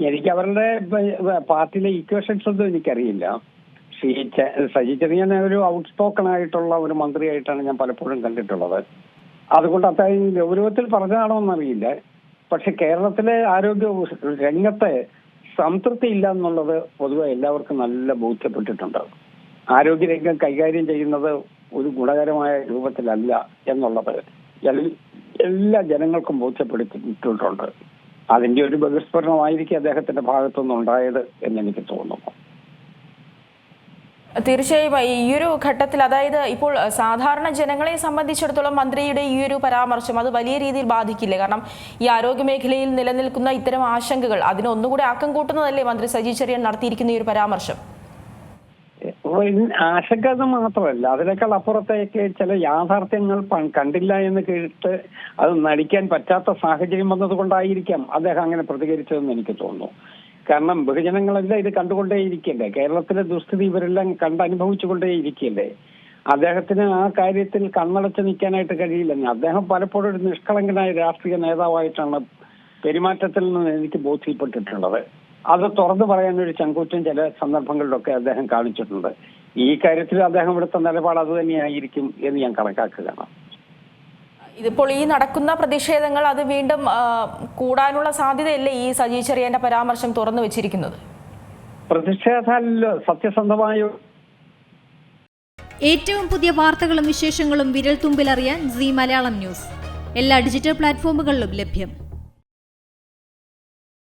എനിക്ക് അവരുടെ പാർട്ടിയിലെ ഇക്വേഷൻസ് ഒന്നും എനിക്കറിയില്ല. സജി ചെറിയാൻ ഒരു ഔട്ട്സ്പോക്കൺ ആയിട്ടുള്ള ഒരു മന്ത്രിയായിട്ടാണ് ഞാൻ പലപ്പോഴും കണ്ടിട്ടുള്ളത്. അതുകൊണ്ട് അത്രയും ഗൗരവത്തിൽ പറഞ്ഞതാണോ എന്നറിയില്ല. പക്ഷെ കേരളത്തിലെ ആരോഗ്യ രംഗത്തെ സംതൃപ്തി ഇല്ല എന്നുള്ളത് പൊതുവെ എല്ലാവർക്കും നല്ല ബോധ്യപ്പെട്ടിട്ടുണ്ട്. ആരോഗ്യരംഗം കൈകാര്യം ചെയ്യുന്നത് ഒരു ഗുണകരമായ രൂപത്തിലല്ല എന്നുള്ളത് എല്ലാ ജനങ്ങൾക്കും ബോധ്യപ്പെടുത്തിയിട്ടുണ്ട്. അതിന്റെ ഒരു ബഹിസ്ഫുരണമായിരിക്കും അദ്ദേഹത്തിന്റെ ഭാഗത്തുനിന്ന് ഉണ്ടായത് എന്നെനിക്ക് തോന്നുന്നു. തീർച്ചയായും ഈ ഒരു ഘട്ടത്തിൽ, അതായത് ഇപ്പോൾ സാധാരണ ജനങ്ങളെ സംബന്ധിച്ചിടത്തോളം മന്ത്രിയുടെ ഈ ഒരു പരാമർശം അത് വലിയ രീതിയിൽ ബാധിക്കില്ലേ? കാരണം ഈ ആരോഗ്യ മേഖലയിൽ നിലനിൽക്കുന്ന ഇത്തരം ആശങ്കകൾ അതിനൊന്നുകൂടി ആക്കം കൂട്ടുന്നതല്ലേ മന്ത്രി സജി ചെറിയാൻ നടത്തിയിരിക്കുന്ന ഈ ഒരു പരാമർശം? ആശങ്ക എന്ന് മാത്രമല്ല, അതിനേക്കാൾ അപ്പുറത്തേക്ക് ചില യാഥാർത്ഥ്യങ്ങൾ കണ്ടില്ല എന്ന് കേട്ട് അത് നടിക്കാൻ പറ്റാത്ത സാഹചര്യം വന്നത് കൊണ്ടായിരിക്കാം അദ്ദേഹം അങ്ങനെ പ്രതികരിച്ചതെന്ന് എനിക്ക് തോന്നുന്നു. കാരണം ബഹുജനങ്ങളെല്ലാം ഇത് കണ്ടുകൊണ്ടേയിരിക്കല്ലേ, കേരളത്തിലെ ദുസ്ഥിതി ഇവരെല്ലാം കണ്ടനുഭവിച്ചുകൊണ്ടേയിരിക്കല്ലേ. അദ്ദേഹത്തിന് ആ കാര്യത്തിൽ കണ്ണടച്ച് നിൽക്കാനായിട്ട് കഴിയില്ലെന്ന്. അദ്ദേഹം പലപ്പോഴും ഒരു നിഷ്കളങ്കനായ രാഷ്ട്രീയ നേതാവായിട്ടാണ് പെരുമാറ്റത്തിൽ നിന്ന് എനിക്ക് ബോധ്യപ്പെട്ടിട്ടുള്ളത്. അത് തുറന്നു പറയാനൊരു ചങ്കൂറ്റം ചില സന്ദർഭങ്ങളിലൊക്കെ അദ്ദേഹം കാണിച്ചിട്ടുണ്ട്. ഈ കാര്യത്തിൽ അദ്ദേഹം എടുത്ത നിലപാട് അത് തന്നെയായിരിക്കും എന്ന് ഞാൻ കണക്കാക്കുകയാണ്. ഇതിപ്പോൾ ഈ നടക്കുന്ന പ്രതിഷേധങ്ങൾ അത് വീണ്ടും കൂടാനുള്ള സാധ്യതയല്ലേ ഈ സജി ചെറിയാന്റെ പരാമർശം തുറന്നു വെച്ചിരിക്കുന്നത്? പ്രതിഷേധമല്ലോ, സത്യസന്ധമായ ഏറ്റവും പുതിയ വാർത്തകളും വിശേഷങ്ങളും വിരൽ തുമ്പിലറിയാൻ സീ മലയാളം ന്യൂസ് എല്ലാ ഡിജിറ്റൽ പ്ലാറ്റ്ഫോമുകളിലും ലഭ്യം.